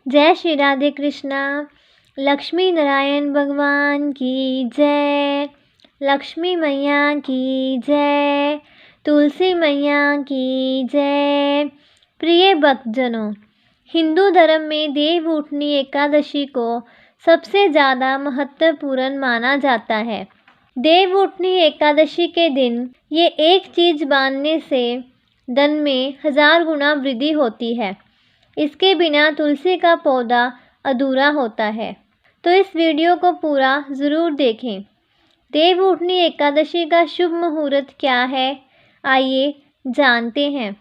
जय श्री राधे कृष्णा। लक्ष्मी नारायण भगवान की जय। लक्ष्मी मैया की जय। तुलसी मैया की जय। प्रिय भक्तजनों, हिंदू धर्म में देवउठनी एकादशी को सबसे ज़्यादा महत्वपूर्ण माना जाता है। देवउठनी एकादशी के दिन ये एक चीज़ बांधने से धन में 1000 गुना वृद्धि होती है। इसके बिना तुलसी का पौधा अधूरा होता है। तो इस वीडियो को पूरा ज़रूर देखें। देवउठनी एकादशी का शुभ मुहूर्त क्या है, आइए जानते हैं।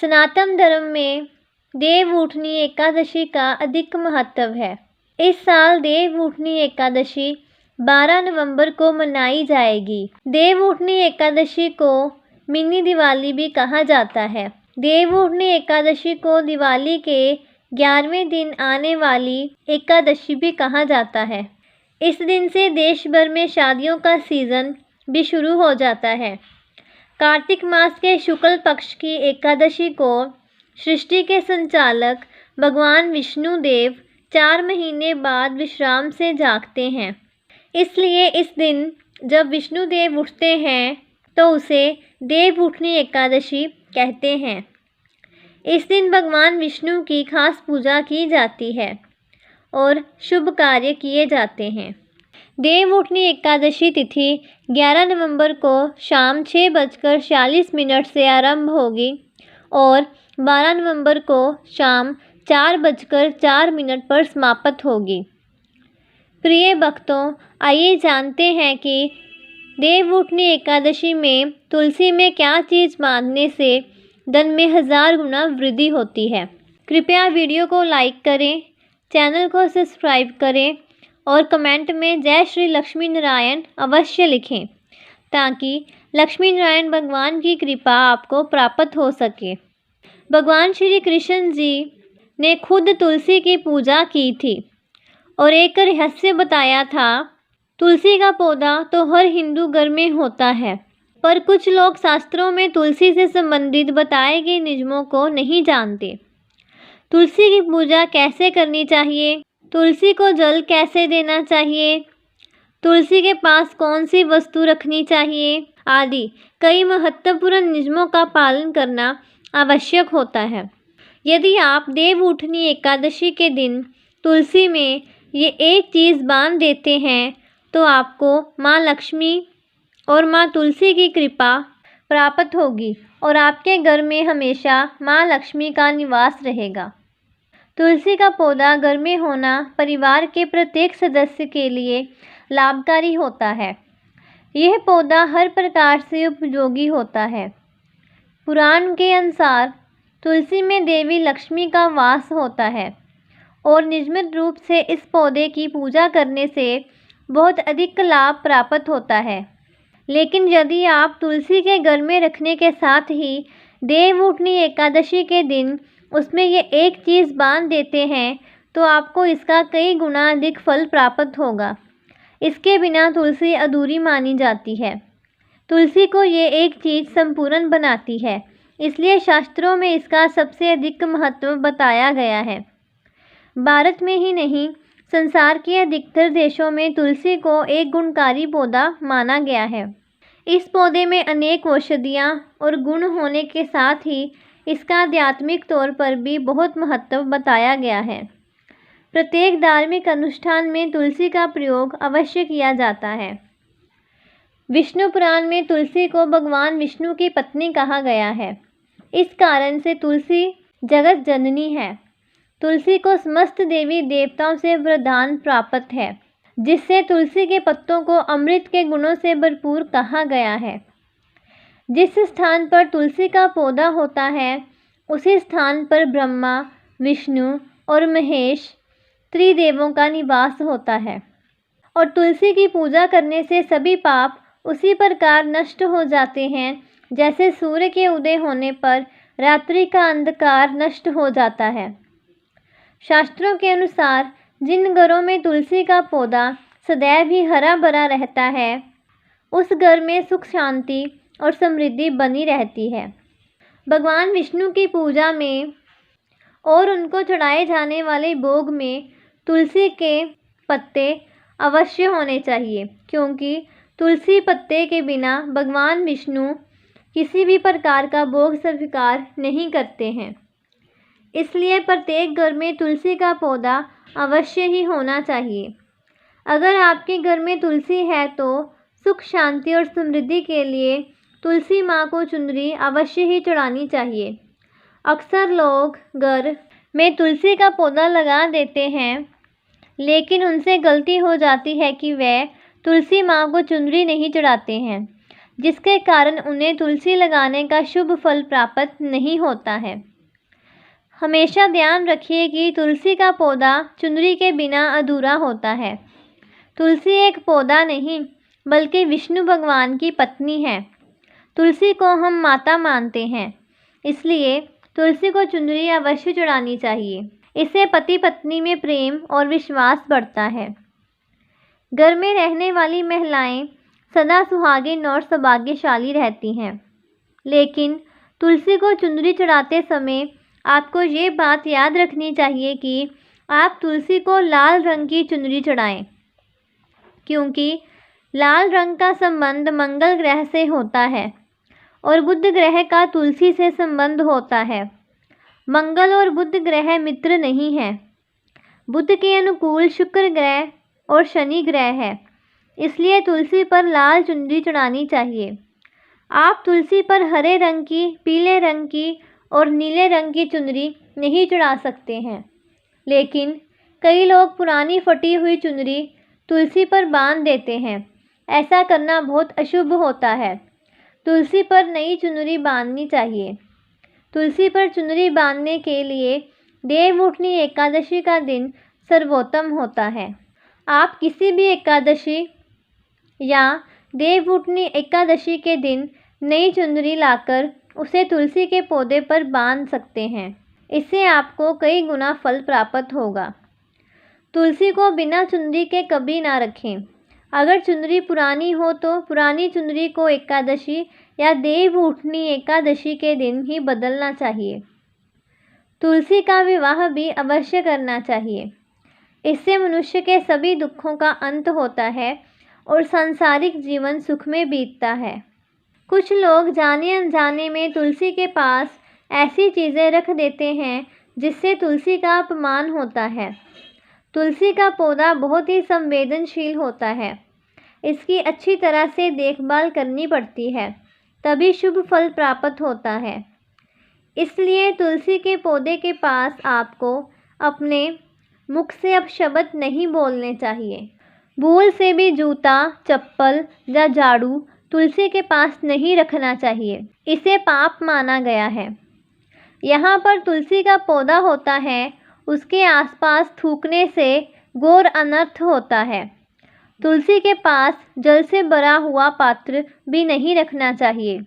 सनातन धर्म में देवउठनी एकादशी का अधिक महत्व है। इस साल देवउठनी एकादशी 12 नवंबर को मनाई जाएगी। देवउठनी एकादशी को मिनी दिवाली भी कहा जाता है। देवउठनी एकादशी को दिवाली के 11वें दिन आने वाली एकादशी भी कहा जाता है। इस दिन से देश भर में शादियों का सीज़न भी शुरू हो जाता है। कार्तिक मास के शुक्ल पक्ष की एकादशी को सृष्टि के संचालक भगवान विष्णु देव 4 महीने बाद विश्राम से जागते हैं। इसलिए इस दिन जब विष्णु देव उठते हैं तो उसे देवउठनी एकादशी कहते हैं। इस दिन भगवान विष्णु की खास पूजा की जाती है और शुभ कार्य किए जाते हैं। देवउठनी एकादशी तिथि 11 नवंबर को शाम 6:46 से आरंभ होगी और 12 नवंबर को शाम 4:04 पर समाप्त होगी। प्रिय भक्तों, आइए जानते हैं कि देवउठनी एकादशी में तुलसी में क्या चीज़ बांधने से धन में 1000 गुना वृद्धि होती है। कृपया वीडियो को लाइक करें, चैनल को सब्सक्राइब करें और कमेंट में जय श्री लक्ष्मी नारायण अवश्य लिखें ताकि लक्ष्मी नारायण भगवान की कृपा आपको प्राप्त हो सके। भगवान श्री कृष्ण जी ने खुद तुलसी की पूजा की थी और एक रहस्य बताया था। तुलसी का पौधा तो हर हिंदू घर में होता है, पर कुछ लोग शास्त्रों में तुलसी से संबंधित बताए गए नियमों को नहीं जानते। तुलसी की पूजा कैसे करनी चाहिए, तुलसी को जल कैसे देना चाहिए, तुलसी के पास कौन सी वस्तु रखनी चाहिए आदि कई महत्वपूर्ण नियमों का पालन करना आवश्यक होता है। यदि आप देवउठनी एकादशी के दिन तुलसी में ये एक चीज़ बांध देते हैं तो आपको माँ लक्ष्मी और माँ तुलसी की कृपा प्राप्त होगी और आपके घर में हमेशा माँ लक्ष्मी का निवास रहेगा। तुलसी का पौधा घर में होना परिवार के प्रत्येक सदस्य के लिए लाभकारी होता है। यह पौधा हर प्रकार से उपयोगी होता है। पुराण के अनुसार तुलसी में देवी लक्ष्मी का वास होता है और नियमित रूप से इस पौधे की पूजा करने से बहुत अधिक लाभ प्राप्त होता है। लेकिन यदि आप तुलसी के घर में रखने के साथ ही देवउठनी एकादशी के दिन उसमें ये एक चीज़ बांध देते हैं तो आपको इसका कई गुना अधिक फल प्राप्त होगा। इसके बिना तुलसी अधूरी मानी जाती है। तुलसी को ये एक चीज़ संपूर्ण बनाती है, इसलिए शास्त्रों में इसका सबसे अधिक महत्व बताया गया है। भारत में ही नहीं, संसार के अधिकतर देशों में तुलसी को एक गुणकारी पौधा माना गया है। इस पौधे में अनेक औषधियाँ और गुण होने के साथ ही इसका आध्यात्मिक तौर पर भी बहुत महत्व बताया गया है। प्रत्येक धार्मिक अनुष्ठान में तुलसी का प्रयोग अवश्य किया जाता है। विष्णु पुराण में तुलसी को भगवान विष्णु की पत्नी कहा गया है। इस कारण से तुलसी जगत जननी है। तुलसी को समस्त देवी देवताओं से वरदान प्राप्त है, जिससे तुलसी के पत्तों को अमृत के गुणों से भरपूर कहा गया है। जिस स्थान पर तुलसी का पौधा होता है उसी स्थान पर ब्रह्मा, विष्णु और महेश त्रिदेवों का निवास होता है और तुलसी की पूजा करने से सभी पाप उसी प्रकार नष्ट हो जाते हैं जैसे सूर्य के उदय होने पर रात्रि का अंधकार नष्ट हो जाता है। शास्त्रों के अनुसार जिन घरों में तुलसी का पौधा सदैव ही हरा भरा रहता है उस घर में सुख शांति और समृद्धि बनी रहती है। भगवान विष्णु की पूजा में और उनको चढ़ाए जाने वाले भोग में तुलसी के पत्ते अवश्य होने चाहिए, क्योंकि तुलसी पत्ते के बिना भगवान विष्णु किसी भी प्रकार का भोग स्वीकार नहीं करते हैं। इसलिए प्रत्येक घर में तुलसी का पौधा अवश्य ही होना चाहिए। अगर आपके घर में तुलसी है तो सुख शांति और समृद्धि के लिए तुलसी माँ को चुनरी अवश्य ही चढ़ानी चाहिए। अक्सर लोग घर में तुलसी का पौधा लगा देते हैं, लेकिन उनसे गलती हो जाती है कि वे तुलसी माँ को चुनरी नहीं चढ़ाते हैं, जिसके कारण उन्हें तुलसी लगाने का शुभ फल प्राप्त नहीं होता है। हमेशा ध्यान रखिए कि तुलसी का पौधा चुनरी के बिना अधूरा होता है। तुलसी एक पौधा नहीं बल्कि विष्णु भगवान की पत्नी है। तुलसी को हम माता मानते हैं, इसलिए तुलसी को चुनरी अवश्य चढ़ानी चाहिए। इससे पति पत्नी में प्रेम और विश्वास बढ़ता है। घर में रहने वाली महिलाएं सदा सुहागिन और सौभाग्यशाली रहती हैं। लेकिन तुलसी को चुनरी चढ़ाते समय आपको ये बात याद रखनी चाहिए कि आप तुलसी को लाल रंग की चुनरी चढ़ाएं, क्योंकि लाल रंग का संबंध मंगल ग्रह से होता है और बुध ग्रह का तुलसी से संबंध होता है। मंगल और बुध ग्रह मित्र नहीं हैं। बुध के अनुकूल शुक्र ग्रह और शनि ग्रह है, इसलिए तुलसी पर लाल चुनरी चढ़ानी चाहिए। आप तुलसी पर हरे रंग की, पीले रंग की और नीले रंग की चुनरी नहीं चढ़ा सकते हैं, लेकिन कई लोग पुरानी फटी हुई चुनरी तुलसी पर बांध देते हैं। ऐसा करना बहुत अशुभ होता है। तुलसी पर नई चुनरी बांधनी चाहिए। तुलसी पर चुनरी बांधने के लिए देवउठनी एकादशी का दिन सर्वोत्तम होता है। आप किसी भी एकादशी या देवउठनी एकादशी के दिन नई चुनरी लाकर उसे तुलसी के पौधे पर बांध सकते हैं। इससे आपको कई गुना फल प्राप्त होगा। तुलसी को बिना चुनरी के कभी ना रखें। अगर चुनरी पुरानी हो तो पुरानी चुनरी को एकादशी या देवउठनी एकादशी के दिन ही बदलना चाहिए। तुलसी का विवाह भी अवश्य करना चाहिए। इससे मनुष्य के सभी दुखों का अंत होता है और सांसारिक जीवन सुख में बीतता है। कुछ लोग जाने अनजाने में तुलसी के पास ऐसी चीज़ें रख देते हैं जिससे तुलसी का अपमान होता है। तुलसी का पौधा बहुत ही संवेदनशील होता है। इसकी अच्छी तरह से देखभाल करनी पड़ती है, तभी शुभ फल प्राप्त होता है। इसलिए तुलसी के पौधे के पास आपको अपने मुख से अपशब्द नहीं बोलने चाहिए। भूल से भी जूता, चप्पल या झाड़ू तुलसी के पास नहीं रखना चाहिए। इसे पाप माना गया है। यहाँ पर तुलसी का पौधा होता है, उसके आसपास थूकने से घोर अनर्थ होता है। तुलसी के पास जल से भरा हुआ पात्र भी नहीं रखना चाहिए।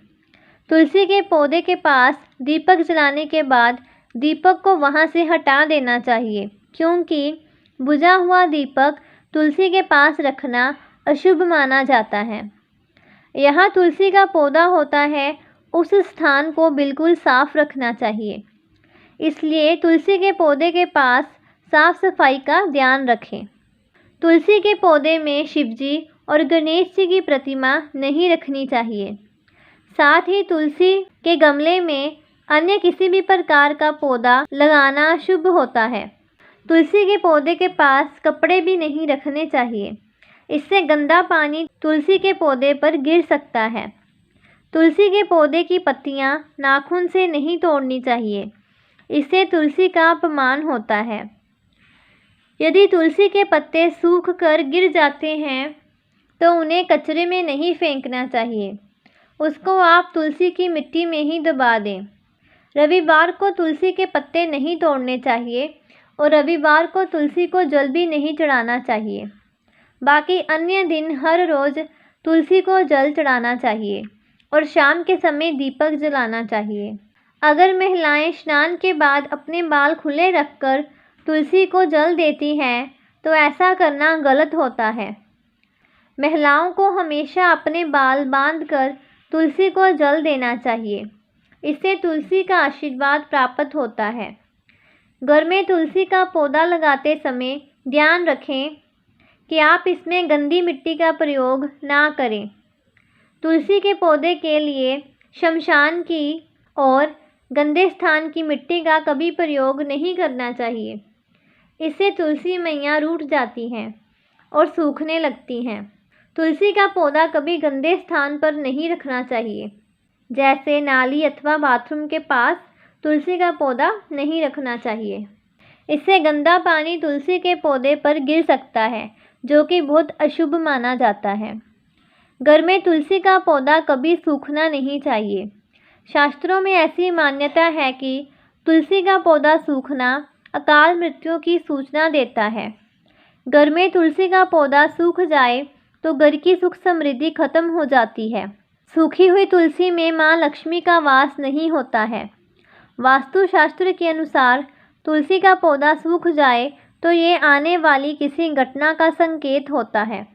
तुलसी के पौधे के पास दीपक जलाने के बाद दीपक को वहाँ से हटा देना चाहिए, क्योंकि बुझा हुआ दीपक तुलसी के पास रखना अशुभ माना जाता है। यहाँ तुलसी का पौधा होता है, उस स्थान को बिल्कुल साफ रखना चाहिए। इसलिए तुलसी के पौधे के पास साफ सफाई का ध्यान रखें। तुलसी के पौधे में शिवजी और गणेश जी की प्रतिमा नहीं रखनी चाहिए। साथ ही तुलसी के गमले में अन्य किसी भी प्रकार का पौधा लगाना शुभ होता है। तुलसी के पौधे के पास कपड़े भी नहीं रखने चाहिए। इससे गंदा पानी तुलसी के पौधे पर गिर सकता है। तुलसी के पौधे की पत्तियां नाखून से नहीं तोड़नी चाहिए। इससे तुलसी का अपमान होता है। यदि तुलसी के पत्ते सूख कर गिर जाते हैं तो उन्हें कचरे में नहीं फेंकना चाहिए। उसको आप तुलसी की मिट्टी में ही दबा दें। रविवार को तुलसी के पत्ते नहीं तोड़ने चाहिए और रविवार को तुलसी को जल भी नहीं चढ़ाना चाहिए। बाकी अन्य दिन हर रोज़ तुलसी को जल चढ़ाना चाहिए और शाम के समय दीपक जलाना चाहिए। अगर महिलाएं स्नान के बाद अपने बाल खुले रखकर तुलसी को जल देती हैं तो ऐसा करना गलत होता है। महिलाओं को हमेशा अपने बाल बांधकर तुलसी को जल देना चाहिए। इससे तुलसी का आशीर्वाद प्राप्त होता है। घर में तुलसी का पौधा लगाते समय ध्यान रखें कि आप इसमें गंदी मिट्टी का प्रयोग ना करें। तुलसी के पौधे के लिए शमशान की और गंदे स्थान की मिट्टी का कभी प्रयोग नहीं करना चाहिए। इससे तुलसी मैया रूठ जाती हैं और सूखने लगती हैं। तुलसी का पौधा कभी गंदे स्थान पर नहीं रखना चाहिए, जैसे नाली अथवा बाथरूम के पास तुलसी का पौधा नहीं रखना चाहिए। इससे गंदा पानी तुलसी के पौधे पर गिर सकता है, जो कि बहुत अशुभ माना जाता है। घर में तुलसी का पौधा कभी सूखना नहीं चाहिए। शास्त्रों में ऐसी मान्यता है कि तुलसी का पौधा सूखना अकाल मृत्यु की सूचना देता है। घर में तुलसी का पौधा सूख जाए तो घर की सुख समृद्धि खत्म हो जाती है। सूखी हुई तुलसी में माँ लक्ष्मी का वास नहीं होता है। वास्तुशास्त्र के अनुसार तुलसी का पौधा सूख जाए तो ये आने वाली किसी घटना का संकेत होता है।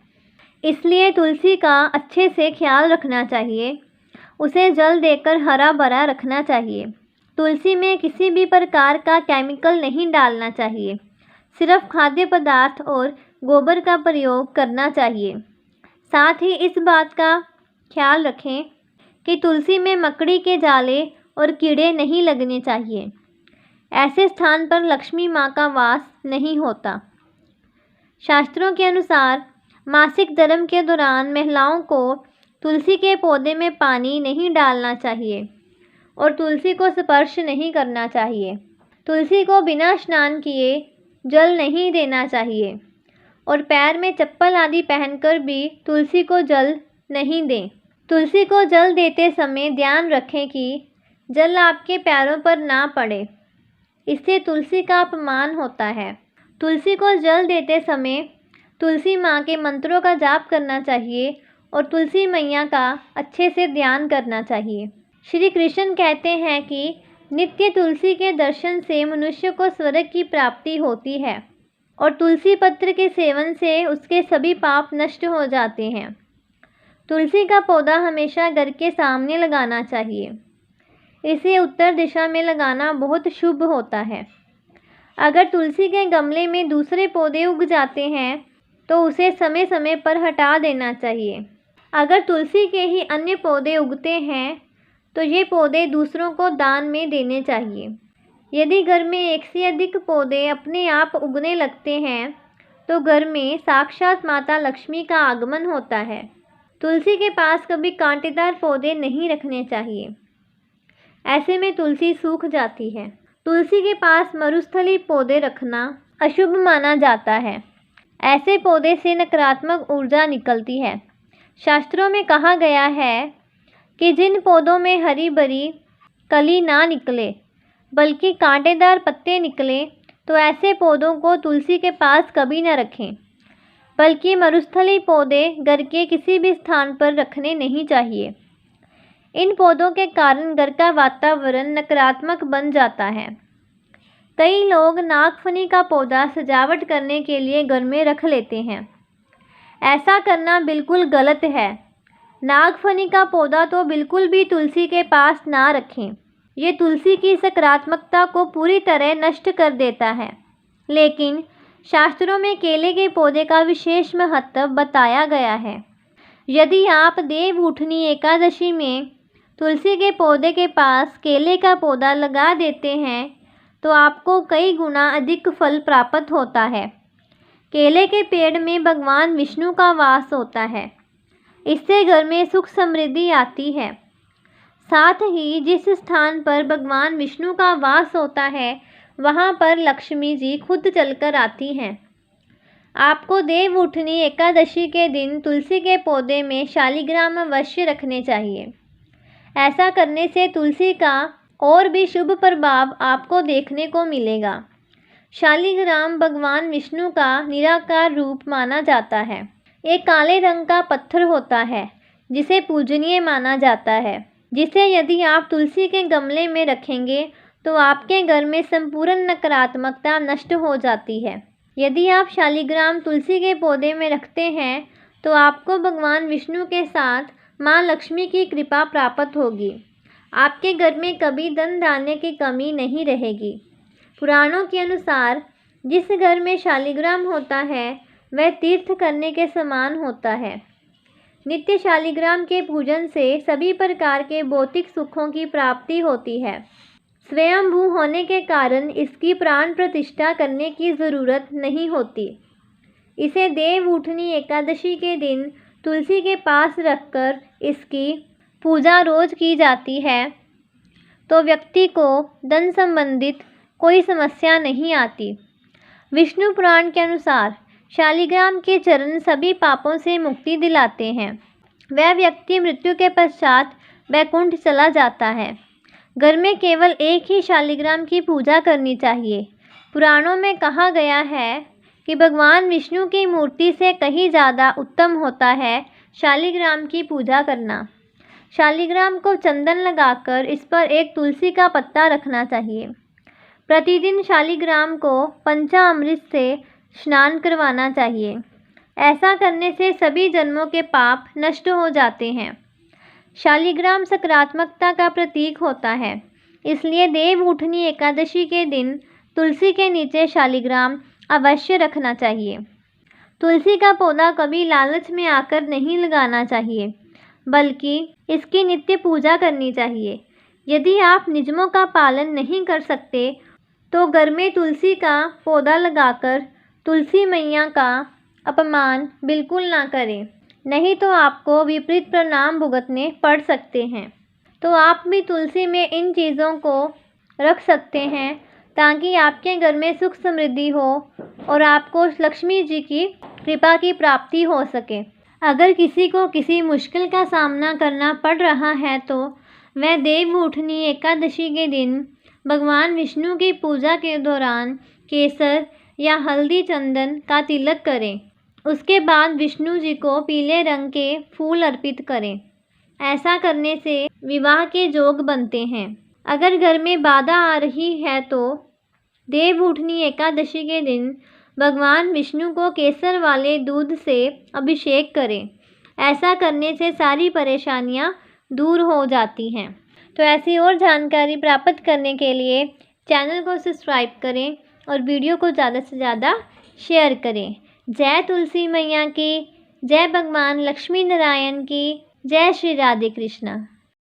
इसलिए तुलसी का अच्छे से ख्याल रखना चाहिए। उसे जल देकर हरा भरा रखना चाहिए। तुलसी में किसी भी प्रकार का केमिकल नहीं डालना चाहिए। सिर्फ खाद्य पदार्थ और गोबर का प्रयोग करना चाहिए। साथ ही इस बात का ख्याल रखें कि तुलसी में मकड़ी के जाले और कीड़े नहीं लगने चाहिए। ऐसे स्थान पर लक्ष्मी माँ का वास नहीं होता। शास्त्रों के अनुसार मासिक धर्म के दौरान महिलाओं को तुलसी के पौधे में पानी नहीं डालना चाहिए और तुलसी को स्पर्श नहीं करना चाहिए। तुलसी को बिना स्नान किए जल नहीं देना चाहिए और पैर में चप्पल आदि पहनकर भी तुलसी को जल नहीं दें। तुलसी को जल देते समय ध्यान रखें कि जल आपके पैरों पर ना पड़े। इससे तुलसी का अपमान होता है। तुलसी को जल देते समय तुलसी माँ के मंत्रों का जाप करना चाहिए और तुलसी मैया का अच्छे से ध्यान करना चाहिए। श्री कृष्ण कहते हैं कि नित्य तुलसी के दर्शन से मनुष्य को स्वर्ग की प्राप्ति होती है और तुलसी पत्र के सेवन से उसके सभी पाप नष्ट हो जाते हैं। तुलसी का पौधा हमेशा घर के सामने लगाना चाहिए। इसे उत्तर दिशा में लगाना बहुत शुभ होता है। अगर तुलसी के गमले में दूसरे पौधे उग जाते हैं तो उसे समय समय पर हटा देना चाहिए। अगर तुलसी के ही अन्य पौधे उगते हैं तो ये पौधे दूसरों को दान में देने चाहिए। यदि घर में एक से अधिक पौधे अपने आप उगने लगते हैं तो घर में साक्षात माता लक्ष्मी का आगमन होता है। तुलसी के पास कभी कांटेदार पौधे नहीं रखने चाहिए। ऐसे में तुलसी सूख जाती है। तुलसी के पास मरुस्थली पौधे रखना अशुभ माना जाता है। ऐसे पौधे से नकारात्मक ऊर्जा निकलती है। शास्त्रों में कहा गया है कि जिन पौधों में हरी भरी कली ना निकले बल्कि कांटेदार पत्ते निकले तो ऐसे पौधों को तुलसी के पास कभी न रखें, बल्कि मरुस्थली पौधे घर के किसी भी स्थान पर रखने नहीं चाहिए। इन पौधों के कारण घर का वातावरण नकारात्मक बन जाता है। कई लोग नागफनी का पौधा सजावट करने के लिए घर में रख लेते हैं। ऐसा करना बिल्कुल गलत है। नागफनी का पौधा तो बिल्कुल भी तुलसी के पास ना रखें। ये तुलसी की सकारात्मकता को पूरी तरह नष्ट कर देता है। लेकिन शास्त्रों में केले के पौधे का विशेष महत्व बताया गया है। यदि आप देवउठनी एकादशी में तुलसी के पौधे के पास केले का पौधा लगा देते हैं तो आपको कई गुना अधिक फल प्राप्त होता है। केले के पेड़ में भगवान विष्णु का वास होता है। इससे घर में सुख समृद्धि आती है। साथ ही जिस स्थान पर भगवान विष्णु का वास होता है वहाँ पर लक्ष्मी जी खुद चलकर आती हैं। आपको देवउठनी एकादशी के दिन तुलसी के पौधे में शालिग्राम अवश्य रखने चाहिए। ऐसा करने से तुलसी का और भी शुभ प्रभाव आपको देखने को मिलेगा। शालिग्राम भगवान विष्णु का निराकार रूप माना जाता है। एक काले रंग का पत्थर होता है जिसे पूजनीय माना जाता है, जिसे यदि आप तुलसी के गमले में रखेंगे तो आपके घर में संपूर्ण नकारात्मकता नष्ट हो जाती है। यदि आप शालिग्राम तुलसी के पौधे में रखते हैं तो आपको भगवान विष्णु के साथ माँ लक्ष्मी की कृपा प्राप्त होगी। आपके घर में कभी धन धान्य की कमी नहीं रहेगी। पुराणों के अनुसार जिस घर में शालिग्राम होता है वह तीर्थ करने के समान होता है। नित्य शालिग्राम के पूजन से सभी प्रकार के भौतिक सुखों की प्राप्ति होती है। स्वयंभू होने के कारण इसकी प्राण प्रतिष्ठा करने की ज़रूरत नहीं होती। इसे देवउठनी एकादशी के दिन तुलसी के पास रखकर इसकी पूजा रोज की जाती है तो व्यक्ति को धन संबंधित कोई समस्या नहीं आती। विष्णु पुराण के अनुसार शालिग्राम के चरण सभी पापों से मुक्ति दिलाते हैं। वह व्यक्ति मृत्यु के पश्चात वैकुंठ चला जाता है। घर में केवल एक ही शालिग्राम की पूजा करनी चाहिए। पुराणों में कहा गया है कि भगवान विष्णु की मूर्ति से कहीं ज़्यादा उत्तम होता है शालिग्राम की पूजा करना। शालिग्राम को चंदन लगाकर इस पर एक तुलसी का पत्ता रखना चाहिए। प्रतिदिन शालिग्राम को पंचामृत से स्नान करवाना चाहिए। ऐसा करने से सभी जन्मों के पाप नष्ट हो जाते हैं। शालिग्राम सकारात्मकता का प्रतीक होता है, इसलिए देवउठनी एकादशी के दिन तुलसी के नीचे शालिग्राम अवश्य रखना चाहिए। तुलसी का पौधा कभी लालच में आकर नहीं लगाना चाहिए, बल्कि इसकी नित्य पूजा करनी चाहिए। यदि आप नियमों का पालन नहीं कर सकते तो घर में तुलसी का पौधा लगाकर तुलसी मैया का अपमान बिल्कुल ना करें, नहीं तो आपको विपरीत परिणाम भुगतने पड़ सकते हैं। तो आप भी तुलसी में इन चीज़ों को रख सकते हैं ताकि आपके घर में सुख समृद्धि हो और आपको लक्ष्मी जी की कृपा की प्राप्ति हो सके। अगर किसी को किसी मुश्किल का सामना करना पड़ रहा है तो वह देवउठनी एकादशी के दिन भगवान विष्णु की पूजा के दौरान केसर या हल्दी चंदन का तिलक करें। उसके बाद विष्णु जी को पीले रंग के फूल अर्पित करें। ऐसा करने से विवाह के योग बनते हैं। अगर घर में बाधा आ रही है तो देवउठनी एकादशी के दिन भगवान विष्णु को केसर वाले दूध से अभिषेक करें। ऐसा करने से सारी परेशानियां दूर हो जाती हैं। तो ऐसी और जानकारी प्राप्त करने के लिए चैनल को सब्सक्राइब करें और वीडियो को ज़्यादा से ज़्यादा शेयर करें। जय तुलसी मैया की, जय भगवान लक्ष्मी नारायण की, जय श्री राधे कृष्णा।